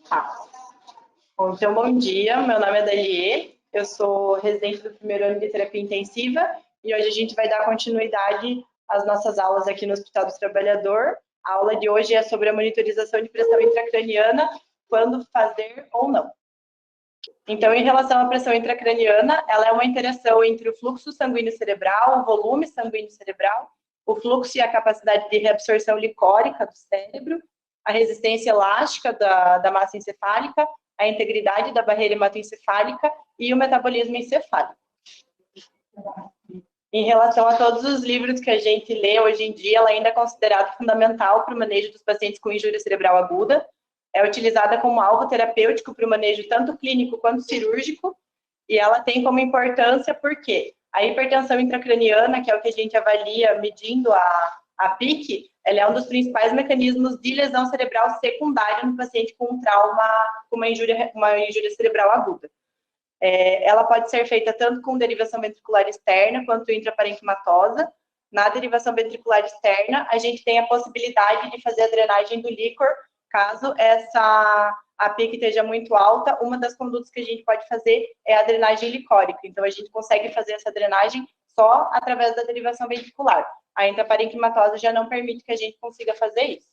Tá. Bom, então, bom dia. Meu nome é Dalie. Eu sou residente do primeiro ano de terapia intensiva e hoje a gente vai dar continuidade às nossas aulas aqui no Hospital do Trabalhador. A aula de hoje é sobre a monitorização de pressão intracraniana, quando fazer ou não. Então, em relação à pressão intracraniana, ela é uma interação entre o fluxo sanguíneo cerebral, o volume sanguíneo cerebral, o fluxo e a capacidade de reabsorção licórica do cérebro, a resistência elástica da massa encefálica, a integridade da barreira hematoencefálica e o metabolismo encefálico. Em relação a todos os livros que a gente lê hoje em dia, ela ainda é considerada fundamental para o manejo dos pacientes com injúria cerebral aguda. É utilizada como alvo terapêutico para o manejo tanto clínico quanto cirúrgico, e ela tem como importância porque a hipertensão intracraniana, que é o que a gente avalia medindo a PIC, ela é um dos principais mecanismos de lesão cerebral secundária no paciente com um trauma, com uma injúria cerebral aguda. Ela pode ser feita tanto com derivação ventricular externa quanto intraparenquimatosa. Na derivação ventricular externa, a gente tem a possibilidade de fazer a drenagem do líquor, caso a PIC esteja muito alta. Uma das condutas que a gente pode fazer é a drenagem licórica. Então, a gente consegue fazer essa drenagem só através da derivação ventricular. A intraparenquimatosa já não permite que a gente consiga fazer isso.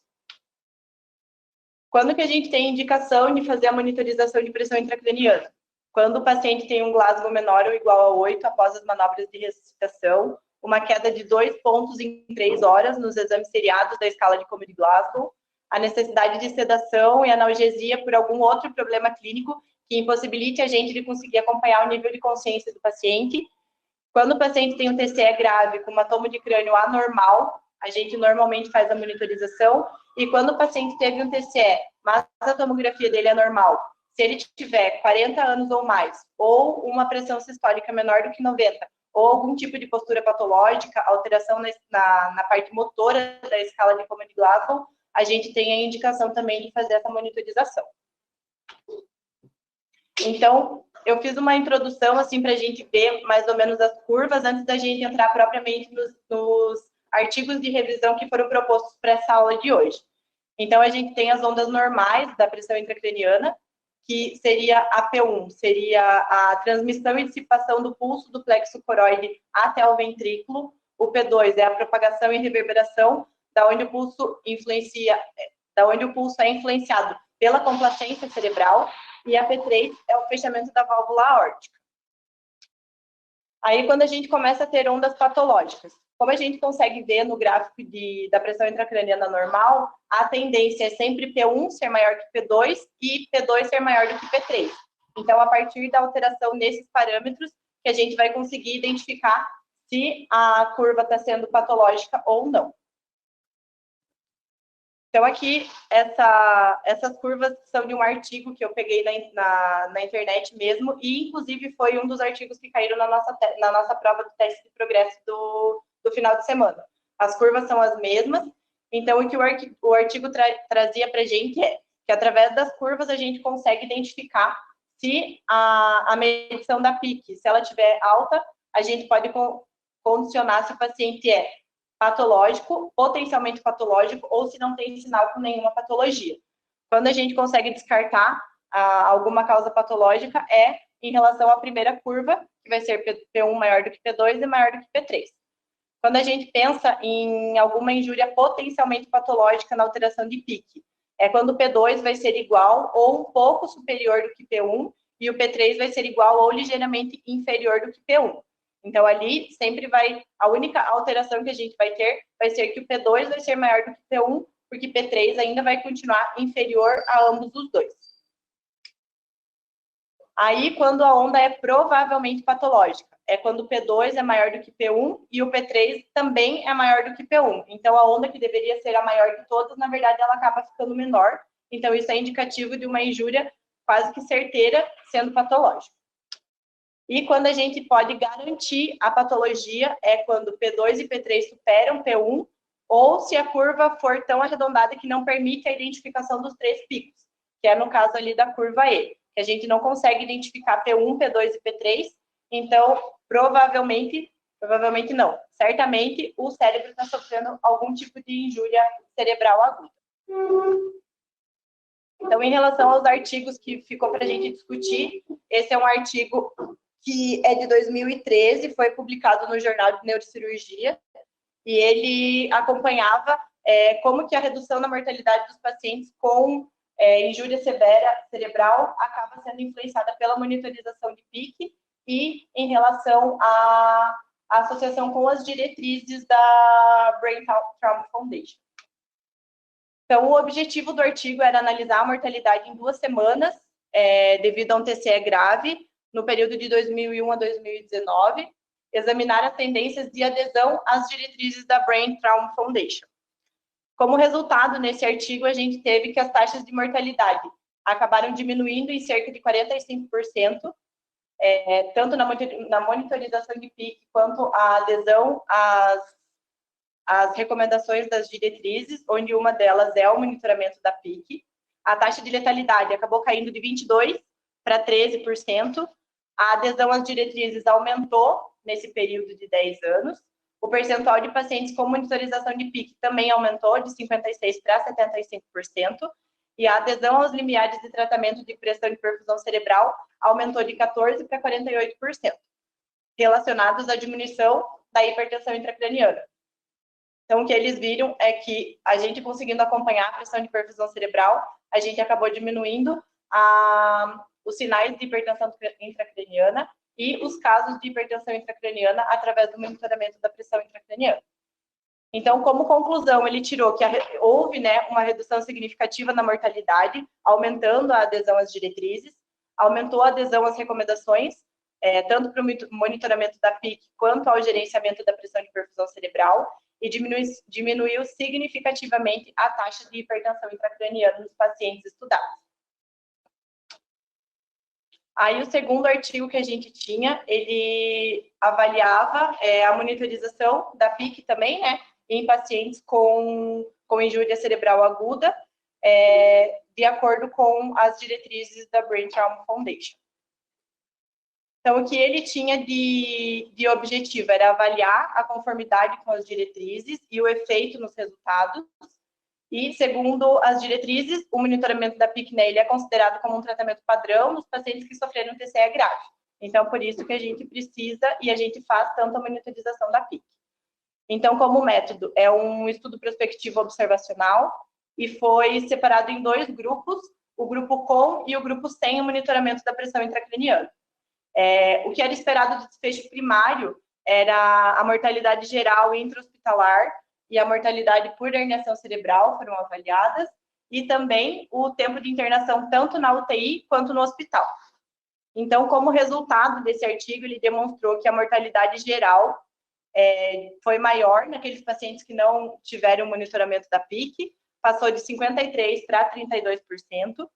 Quando que a gente tem indicação de fazer a monitorização de pressão intracraniana? Quando o paciente tem um Glasgow menor ou igual a 8 após as manobras de ressuscitação, uma queda de 2 pontos em 3 horas nos exames seriados da escala de Como-de-Glasgow, a necessidade de sedação e analgesia por algum outro problema clínico que impossibilite a gente de conseguir acompanhar o nível de consciência do paciente. Quando o paciente tem um TCE grave com uma tomo de crânio anormal, a gente normalmente faz a monitorização. E quando o paciente teve um TCE, mas a tomografia dele é normal, se ele tiver 40 anos ou mais, ou uma pressão sistólica menor do que 90, ou algum tipo de postura patológica, alteração na parte motora da escala de Como-de-Glasgow, a gente tem a indicação também de fazer essa monitorização. Então, eu fiz uma introdução assim para a gente ver mais ou menos as curvas antes da gente entrar propriamente nos artigos de revisão que foram propostos para essa aula de hoje. Então, a gente tem as ondas normais da pressão intracraniana, que seria a P1, seria a transmissão e dissipação do pulso do plexo coroide até o ventrículo. O P2 é a propagação e reverberação, da onde o pulso é influenciado pela complacência cerebral, e a P3 é o fechamento da válvula aórtica. Aí, quando a gente começa a ter ondas patológicas, como a gente consegue ver no gráfico da pressão intracraniana normal, a tendência é sempre P1 ser maior que P2 e P2 ser maior do que P3. Então, a partir da alteração nesses parâmetros, que a gente vai conseguir identificar se a curva está sendo patológica ou não. Então, aqui, essas curvas são de um artigo que eu peguei na internet mesmo, e, inclusive, foi um dos artigos que caíram na nossa prova do teste de progresso do final de semana. As curvas são as mesmas, então, o que o artigo trazia para a gente é que, através das curvas, a gente consegue identificar se a medição da PIC, se ela estiver alta, a gente pode condicionar se o paciente é patológico, potencialmente patológico, ou se não tem sinal com nenhuma patologia. Quando a gente consegue descartar alguma causa patológica, é em relação à primeira curva, que vai ser P1 maior do que P2 e maior do que P3. Quando a gente pensa em alguma injúria potencialmente patológica na alteração de PIC, é quando o P2 vai ser igual ou um pouco superior do que P1, e o P3 vai ser igual ou ligeiramente inferior do que P1. Então, ali sempre a única alteração que a gente vai ter vai ser que o P2 vai ser maior do que P1, porque P3 ainda vai continuar inferior a ambos os dois. Aí, quando a onda é provavelmente patológica, é quando o P2 é maior do que P1 e o P3 também é maior do que P1. Então, a onda que deveria ser a maior de todas, na verdade, ela acaba ficando menor. Então, isso é indicativo de uma injúria quase que certeira sendo patológica. E quando a gente pode garantir a patologia é quando P2 e P3 superam P1, ou se a curva for tão arredondada que não permite a identificação dos 3 picos, que é no caso ali da curva E, que a gente não consegue identificar P1, P2 e P3, então provavelmente não, certamente o cérebro está sofrendo algum tipo de injúria cerebral aguda. Então, em relação aos artigos que ficou para a gente discutir, esse é um artigo que é de 2013, foi publicado no Jornal de Neurocirurgia, e ele acompanhava como que a redução da mortalidade dos pacientes com injúria severa cerebral acaba sendo influenciada pela monitorização de PIC e em relação à associação com as diretrizes da Brain Trauma Foundation. Então, o objetivo do artigo era analisar a mortalidade em 2 semanas, devido a um TCE grave, no período de 2001 a 2019, examinar as tendências de adesão às diretrizes da Brain Trauma Foundation. Como resultado, nesse artigo, a gente teve que as taxas de mortalidade acabaram diminuindo em cerca de 45%, tanto na monitorização de PIC quanto a adesão às recomendações das diretrizes, onde uma delas é o monitoramento da PIC. A taxa de letalidade acabou caindo de 22% para 13%. A adesão às diretrizes aumentou nesse período de 10 anos. O percentual de pacientes com monitorização de PIC também aumentou de 56% para 75%. E a adesão aos limiares de tratamento de pressão e perfusão cerebral aumentou de 14% para 48%, relacionados à diminuição da hipertensão intracraniana. Então, o que eles viram é que a gente conseguindo acompanhar a pressão de perfusão cerebral, a gente acabou diminuindo os sinais de hipertensão intracraniana e os casos de hipertensão intracraniana através do monitoramento da pressão intracraniana. Então, como conclusão, ele tirou que houve uma redução significativa na mortalidade, aumentando a adesão às diretrizes, aumentou a adesão às recomendações, tanto para o monitoramento da PIC quanto ao gerenciamento da pressão de perfusão cerebral, e diminuiu significativamente a taxa de hipertensão intracraniana nos pacientes estudados. Aí, o segundo artigo que a gente tinha, ele avaliava a monitorização da PIC também, em pacientes com injúria cerebral aguda, de acordo com as diretrizes da Brain Trauma Foundation. Então, o que ele tinha de objetivo era avaliar a conformidade com as diretrizes e o efeito nos resultados. E, segundo as diretrizes, o monitoramento da PIC ele é considerado como um tratamento padrão nos pacientes que sofreram TCE grave. Então, por isso que a gente precisa e a gente faz tanto a monitorização da PIC. Então, como método, é um estudo prospectivo observacional e foi separado em 2 grupos, o grupo com e o grupo sem o monitoramento da pressão intracraniana. O que era esperado de desfecho primário era a mortalidade geral intra-hospitalar e a mortalidade por herniação cerebral foram avaliadas, e também o tempo de internação tanto na UTI quanto no hospital. Então, como resultado desse artigo, ele demonstrou que a mortalidade geral foi maior naqueles pacientes que não tiveram monitoramento da PIC, passou de 53% para 32%.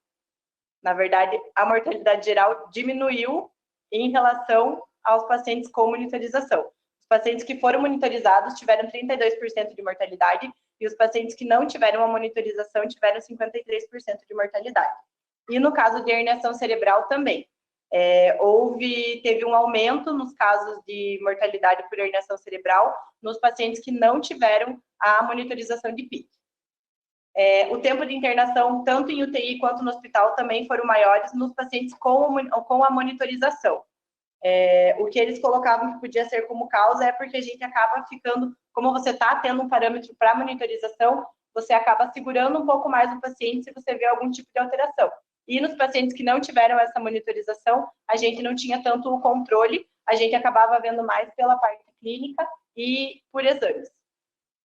Na verdade, a mortalidade geral diminuiu em relação aos pacientes com monitorização. Os pacientes que foram monitorizados tiveram 32% de mortalidade e os pacientes que não tiveram a monitorização tiveram 53% de mortalidade. E no caso de herniação cerebral também. Teve um aumento nos casos de mortalidade por herniação cerebral nos pacientes que não tiveram a monitorização de PIC. O tempo de internação, tanto em UTI quanto no hospital, também foram maiores nos pacientes com a monitorização. O que eles colocavam que podia ser como causa é porque a gente acaba ficando, como você está tendo um parâmetro para monitorização, você acaba segurando um pouco mais o paciente se você vê algum tipo de alteração. E nos pacientes que não tiveram essa monitorização, a gente não tinha tanto o controle, a gente acabava vendo mais pela parte clínica e por exames.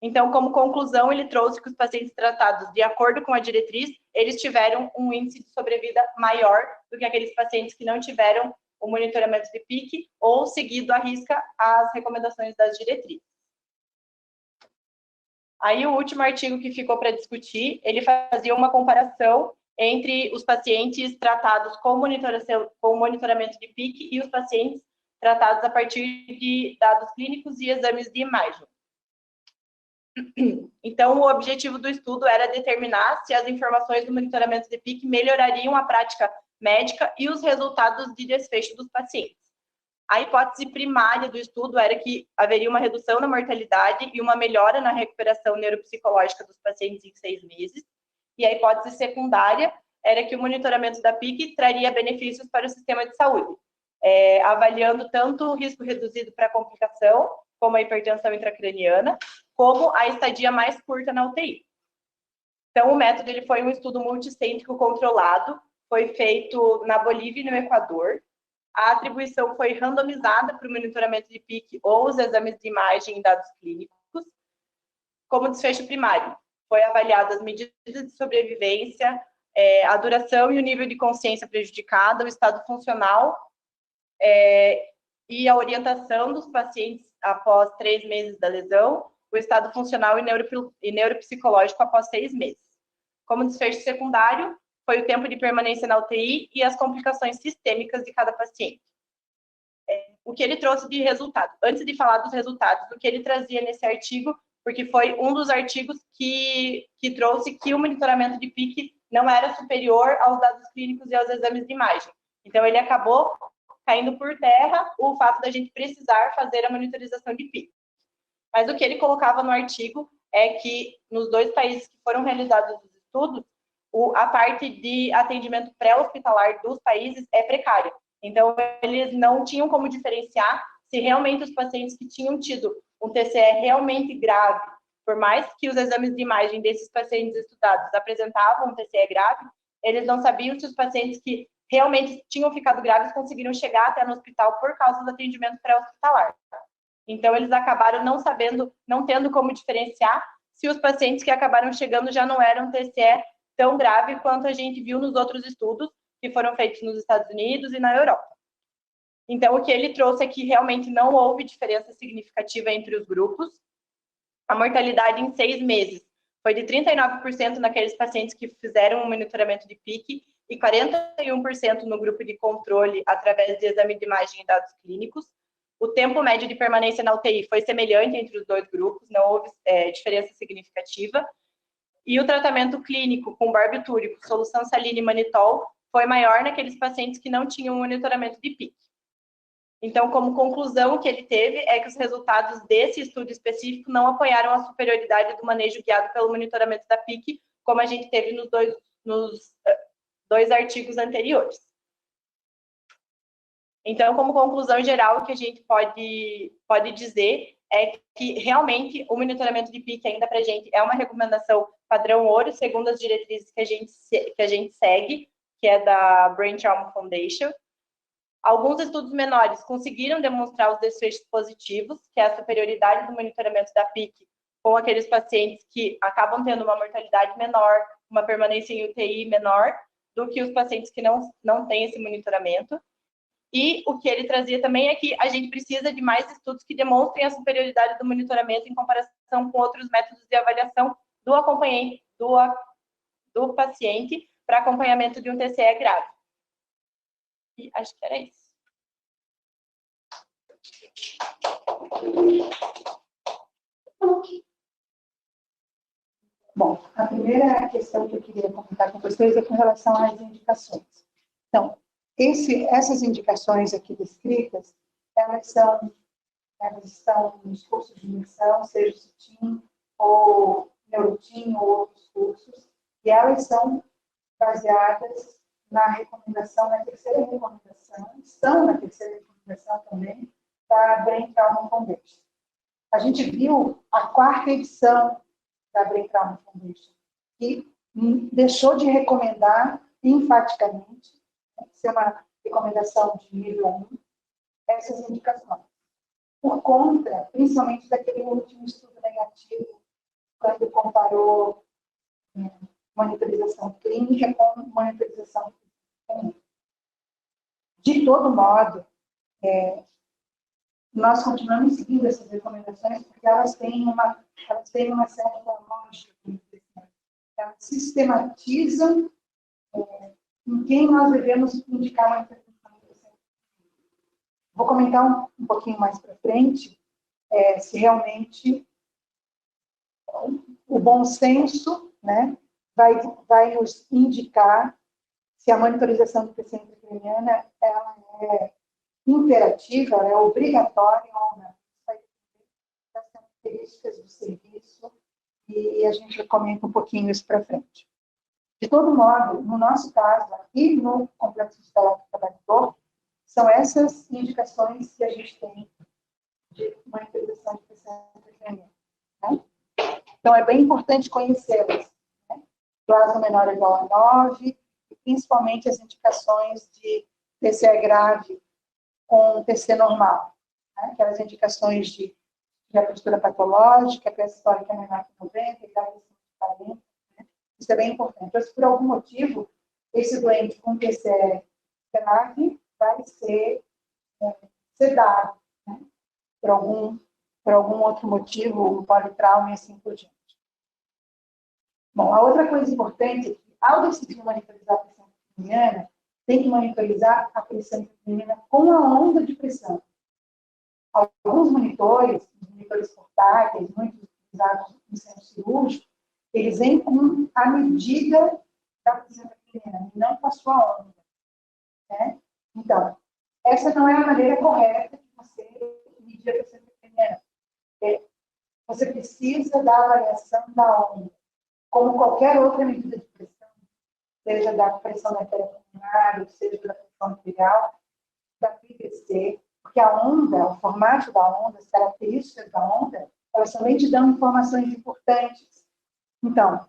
Então, como conclusão, ele trouxe que os pacientes tratados de acordo com a diretriz, eles tiveram um índice de sobrevida maior do que aqueles pacientes que não tiveram o monitoramento de PIC ou seguido à risca as recomendações das diretrizes. Aí, o último artigo que ficou para discutir, ele fazia uma comparação entre os pacientes tratados com monitoramento de PIC e os pacientes tratados a partir de dados clínicos e exames de imagem. Então, o objetivo do estudo era determinar se as informações do monitoramento de PIC melhorariam a prática médica e os resultados de desfecho dos pacientes. A hipótese primária do estudo era que haveria uma redução na mortalidade e uma melhora na recuperação neuropsicológica dos pacientes em 6 meses. E a hipótese secundária era que o monitoramento da PIC traria benefícios para o sistema de saúde, avaliando tanto o risco reduzido para complicação, como a hipertensão intracraniana, como a estadia mais curta na UTI. Então, o método ele foi um estudo multicêntrico controlado, foi feito na Bolívia e no Equador. A atribuição foi randomizada para o monitoramento de PIC ou os exames de imagem e dados clínicos. Como desfecho primário, foi avaliado as medidas de sobrevivência, a duração e o nível de consciência prejudicada, o estado funcional e a orientação dos pacientes após 3 meses da lesão, o estado funcional e neuropsicológico após 6 meses. Como desfecho secundário, foi o tempo de permanência na UTI e as complicações sistêmicas de cada paciente. O que ele trouxe de resultado? Antes de falar dos resultados, o que ele trazia nesse artigo, porque foi um dos artigos que trouxe que o monitoramento de PIC não era superior aos dados clínicos e aos exames de imagem. Então, ele acabou caindo por terra o fato da gente precisar fazer a monitorização de PIC. Mas o que ele colocava no artigo é que nos 2 países que foram realizados os estudos, a parte de atendimento pré-hospitalar dos países é precária. Então, eles não tinham como diferenciar se realmente os pacientes que tinham tido um TCE realmente grave, por mais que os exames de imagem desses pacientes estudados apresentavam um TCE grave, eles não sabiam se os pacientes que realmente tinham ficado graves conseguiram chegar até no hospital por causa do atendimento pré-hospitalar. Então, eles acabaram não sabendo, não tendo como diferenciar se os pacientes que acabaram chegando já não eram TCE tão grave quanto a gente viu nos outros estudos que foram feitos nos Estados Unidos e na Europa. Então, o que ele trouxe é que realmente não houve diferença significativa entre os grupos. A mortalidade em 6 meses foi de 39% naqueles pacientes que fizeram um monitoramento de PIC e 41% no grupo de controle através de exame de imagem e dados clínicos. O tempo médio de permanência na UTI foi semelhante entre os 2 grupos, não houve diferença significativa. E o tratamento clínico com barbitúrico, solução salina e manitol foi maior naqueles pacientes que não tinham monitoramento de PIC. Então, como conclusão, o que ele teve é que os resultados desse estudo específico não apoiaram a superioridade do manejo guiado pelo monitoramento da PIC, como a gente teve nos dois artigos anteriores. Então, como conclusão geral, o que a gente pode dizer é que realmente o monitoramento de PIC ainda para a gente é uma recomendação padrão ouro, segundo as diretrizes que a gente segue, que é da Brain Trauma Foundation. Alguns estudos menores conseguiram demonstrar os desfechos positivos, que é a superioridade do monitoramento da PIC com aqueles pacientes que acabam tendo uma mortalidade menor, uma permanência em UTI menor, do que os pacientes que não têm esse monitoramento. E o que ele trazia também é que a gente precisa de mais estudos que demonstrem a superioridade do monitoramento em comparação com outros métodos de avaliação do acompanhante, do paciente para acompanhamento de um TCE grave. E acho que era isso. Bom, a primeira questão que eu queria comentar com vocês é com relação às indicações. Então, essas indicações aqui descritas, elas estão nos cursos de imersão, seja o CITIM, ou Neurotim, ou outros cursos, e elas são baseadas na recomendação, na terceira recomendação, estão na terceira recomendação também, da Brain Trauma Foundation. A gente viu a 4ª edição da Brain Trauma Foundation, que deixou de recomendar enfaticamente, ser uma recomendação de nível 1, essas indicações. Por conta, principalmente daquele último estudo negativo, quando comparou monitorização clínica com monitorização clínica. De todo modo, nós continuamos seguindo essas recomendações porque elas têm uma certa lógica, elas sistematizam em quem nós devemos indicar uma intervenção. Vou comentar um pouquinho mais para frente se realmente o bom senso, né, vai nos indicar se a monitorização do PCI intracraniana ela é imperativa, ela é obrigatória ou não. Vai depender das características do serviço e a gente comenta um pouquinho isso para frente. De todo modo, no nosso caso, aqui no Complexo de Trabalho do Corpo, são essas indicações que a gente tem de monitorização de pressão intracraniana. Né? Então, é bem importante conhecê-las. Né? Plasma menor ou igual a 9, e principalmente as indicações de TCE grave com TC normal. Né? Aquelas indicações de abertura patológica, que a histórica é menor que 90, e grave acima de 40. Né? Isso é bem importante. Mas, por algum motivo, esse doente com TCE grave vai ser sedado, né? Por algum outro motivo, um politrauma e assim por diante. Bom, a outra coisa importante é que, ao decidir monitorizar a pressão intracraniana, tem que monitorizar a pressão intracraniana com a onda de pressão. Alguns monitores portáteis, muito utilizados no centro cirúrgico, eles vêm com a medida da pressão intracraniana, e não com a sua onda. Né? Então, essa não é a maneira correta de você medir a pressão intracraniana. Você precisa da avaliação da onda, como qualquer outra medida de pressão, seja da pressão arterial, seja da pressão arterial, da PPC, porque a onda, o formato da onda, as características da onda, elas também te dão informações importantes. Então,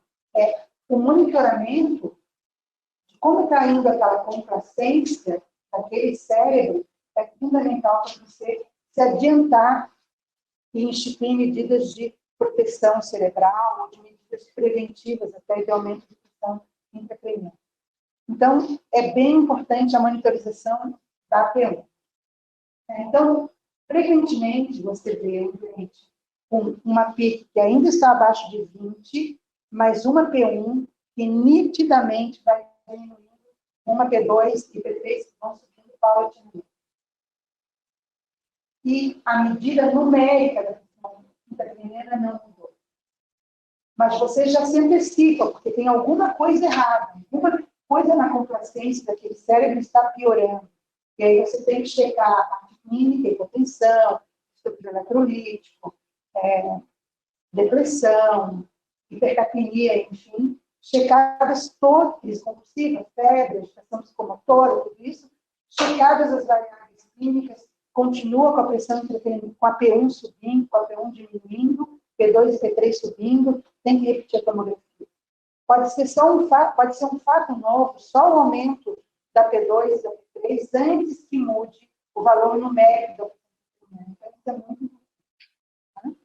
o monitoramento de como está indo aquela complacência daquele cérebro é fundamental para você se adiantar e instituir medidas de proteção cerebral ou de medidas preventivas até de aumento de pressão intracraniana. Então, é bem importante a monitorização da P1. Então, frequentemente, você vê um doente com uma PIC que ainda está abaixo de 20, mas uma P1 que nitidamente vai diminuindo, uma P2 e P3 que vão subindo paulatinamente. E a medida numérica da pressão intracraniana não mudou. Mas você já se antecipa, porque tem alguma coisa errada, alguma coisa na complacência daquele cérebro está piorando. E aí você tem que checar a parte clínica, hipotensão, estudo eletrolítico, depressão, hipercapnia, enfim, checadas todas, compulsiva, febre, agitação psicomotora, tudo isso, checadas as variáveis clínicas, continua com a pressão intracraniana, com a P1 subindo, com a P1 diminuindo, P2 e P3 subindo, tem que repetir a tomografia. Pode ser um fato novo, só o aumento da P2 e da P3 antes que mude o valor numérico da pressão intracraniana. Então, isso é muito importante. Né?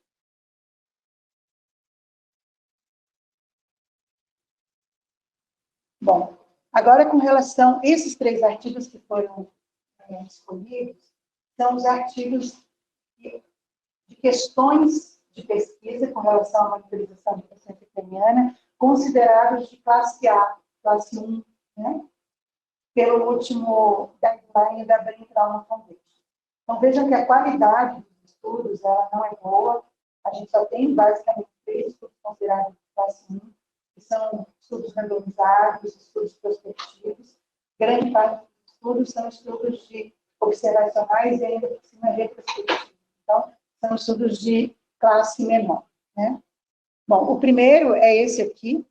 Bom, agora com relação a esses 3 artigos que foram escolhidos, são os artigos de questões de pesquisa com relação à monitorização de pressão intracraniana, considerados de classe A, classe 1, né? Pelo último guideline da Brain Trauma Foundation. Então, vejam que a qualidade dos estudos ela não é boa, a gente só tem basicamente 3 estudos considerados de classe 1, que são estudos randomizados, estudos prospectivos. Grande parte dos estudos são estudos de observacionais e ainda por cima retrospectivos. Então, são estudos de classe menor. Né? Bom, o primeiro é esse aqui,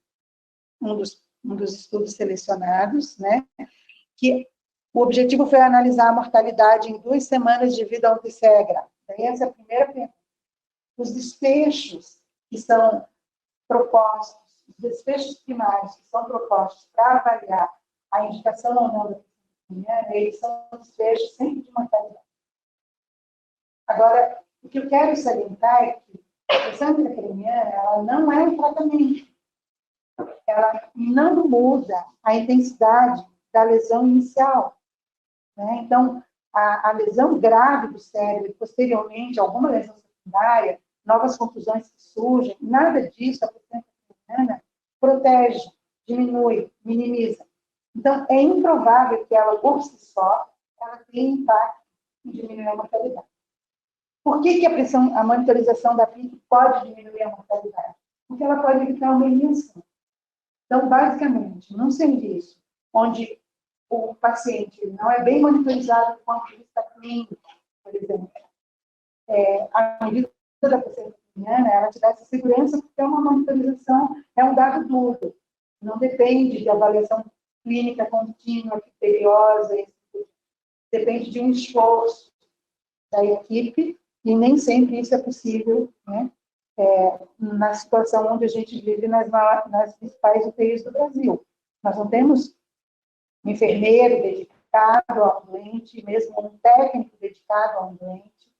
um dos estudos selecionados, né? Que o objetivo foi analisar a mortalidade em 2 semanas de vida ao TCE grave. Essa é a primeira pergunta. Os desfechos que são propostos, os desfechos primários que são propostos para avaliar a indicação ou não da pressão, eles são desfechos sempre de mortalidade. Agora, o que eu quero salientar é que a pressão intracraniana, ela não é um tratamento. Ela não muda a intensidade da lesão inicial. Né? Então, a lesão grave do cérebro, posteriormente, alguma lesão secundária, novas contusões que surgem, nada disso a pressão intracraniana protege, diminui, minimiza. Então, é improvável que ela, por si só, ela tenha impacto em diminuir a mortalidade. Por que a monitorização da PIC pode diminuir a mortalidade? Porque ela pode evitar uma herniação. Então, basicamente, num serviço onde o paciente não é bem monitorizado do ponto de vista clínico, por exemplo, a medida da pressão intracraniana, ela te dá essa segurança porque é uma monitorização, é um dado duro. não depende de avaliação clínica contínua, criteriosa, depende de um esforço da equipe, e nem sempre isso é possível, né? Na situação onde a gente vive nas principais UTIs do Brasil. Nós não temos um enfermeiro dedicado ao doente, mesmo um técnico dedicado ao doente,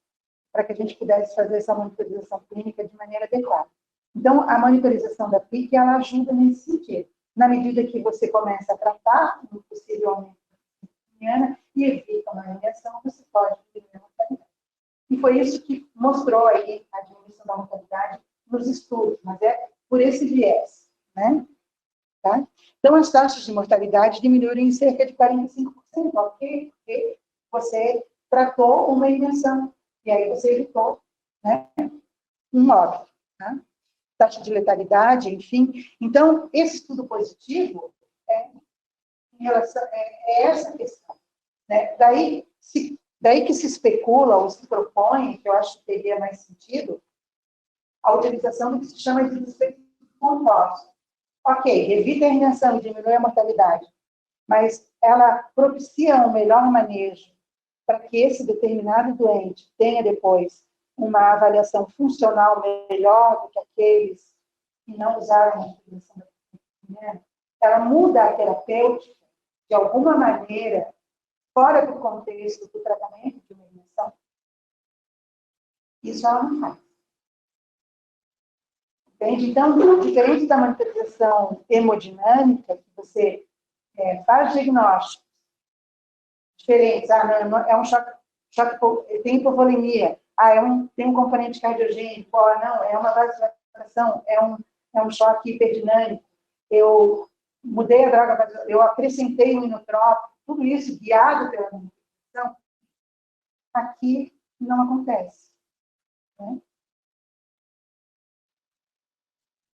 para que a gente pudesse fazer essa monitorização clínica de maneira adequada. Então, a monitorização da PIC, ela ajuda nesse sentido. Na medida que você começa a tratar um possível aumento da pneumonia e evita uma reação, você pode diminuir a mortalidade. E foi isso que mostrou aí a diminuição da mortalidade nos estudos, mas é por esse viés, né? Tá? Então, as taxas de mortalidade diminuíram em cerca de 45%, ok? Porque você tratou uma invenção, e aí você evitou, né, um óbito, tá? Taxa de letalidade, enfim. Então, esse estudo positivo é essa questão, né? Daí que se especula ou se propõe, que eu acho que teria mais sentido, a utilização do que se chama de desfecho composto. Ok, evita a reação e diminui a mortalidade, mas ela propicia um melhor manejo para que esse determinado doente tenha depois uma avaliação funcional melhor do que aqueles que não usaram a utilização da pneumonia. Ela muda a terapêutica de alguma maneira fora do contexto do tratamento de uma reação. Isso ela não faz. Entende? Então, diferente da monitorização hemodinâmica, que você faz diagnósticos diferentes, não, é um choque tem hipovolemia, tem um componente cardiogênico, não, é uma vasodilatação, é um choque hiperdinâmico, eu mudei a droga, eu acrescentei um inotrópico, tudo isso guiado pela monitorização, aqui não acontece. Né?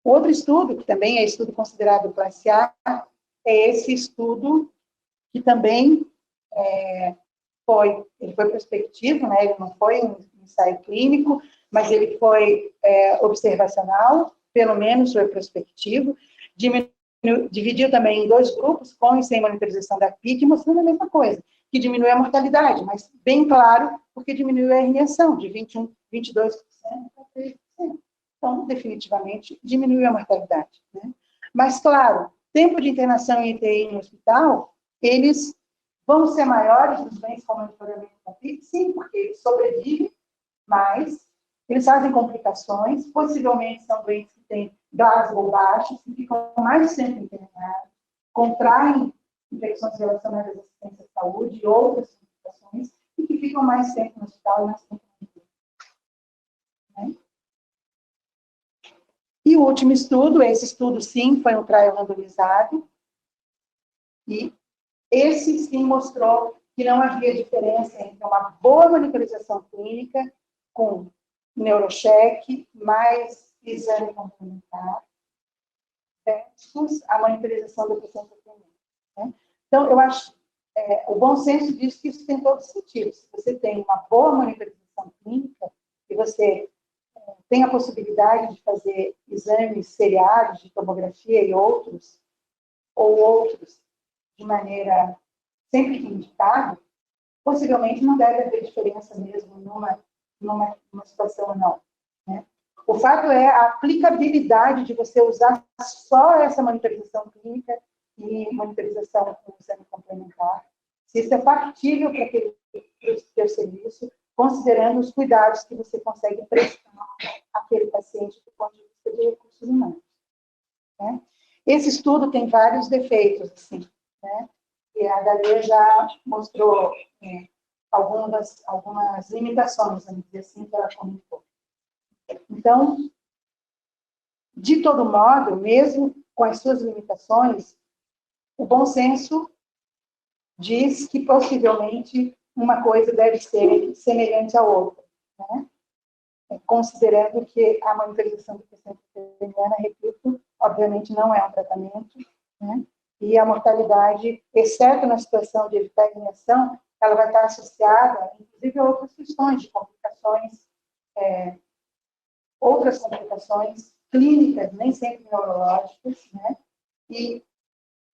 Outro estudo, que também é estudo considerado classe A, é esse estudo que também ele foi prospectivo, né? Ele não foi um ensaio clínico, mas ele foi observacional, pelo menos foi prospectivo, dividiu também em 2 grupos, com e sem monitorização da PIC, mostrando a mesma coisa, que diminui a mortalidade, mas bem claro, porque diminuiu a herniação, de 22% para 3%. Então, definitivamente, diminuiu a mortalidade. Né? Mas, claro, tempo de internação em UTI no hospital, eles vão ser maiores dos doentes com monitoramento da PIC? Sim, porque eles sobrevivem, mas eles fazem complicações, possivelmente são doentes que têm Glasgow baixos, que ficam mais tempo internados, contraem infecções relacionadas à assistência à saúde e outras complicações, e que ficam mais tempo no hospital e mais tempo no hospital. Né? E o último estudo, esse estudo sim, foi um trial randomizado, e esse sim mostrou que não havia diferença entre uma boa monitorização clínica com neurocheque mais exame complementar versus a monitorização do paciente atendente. Né? Então, eu acho, o bom senso diz que isso tem todo sentido. Se você tem uma boa monitorização clínica e você tem a possibilidade de fazer exames seriados de tomografia e outros, de maneira sempre que indicado, possivelmente não deve haver diferença mesmo numa situação ou não. Né? O fato é a aplicabilidade de você usar só essa monitorização clínica e monitorização com exame complementar, se isso é factível para o seu serviço, considerando os cuidados que você consegue prestar àquele paciente do ponto de vista de recursos humanos. Né? Esse estudo tem vários defeitos, assim, né? E a Dalia já mostrou algumas limitações, vamos dizer assim, que ela comentou. Então, de todo modo, mesmo com as suas limitações, o bom senso diz que possivelmente uma coisa deve ser semelhante à outra, né? Considerando que a monitorização do paciente peniana, repito, obviamente não é um tratamento, né? E a mortalidade, exceto na situação de evitar a herniação, ela vai estar associada, inclusive, a outras questões de complicações, outras complicações clínicas, nem sempre neurológicas, né? E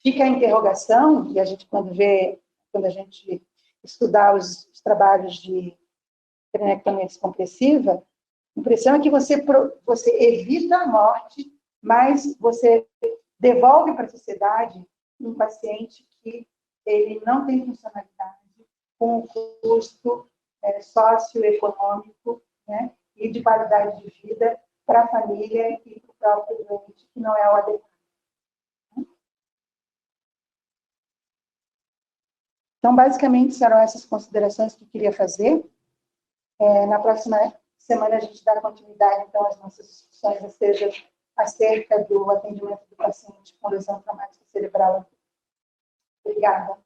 fica a interrogação, e a gente, quando a gente estudar os trabalhos de cranectomia descompressiva, a impressão é que você evita a morte, mas você devolve para a sociedade um paciente que ele não tem funcionalidade, com um custo socioeconômico, né, e de qualidade de vida para a família e para o próprio doente, que não é o adequado. Então, basicamente, eram essas considerações que eu queria fazer. Na próxima semana, a gente dá continuidade, então, às nossas discussões, seja acerca do atendimento do paciente com lesão traumática cerebral. Obrigada.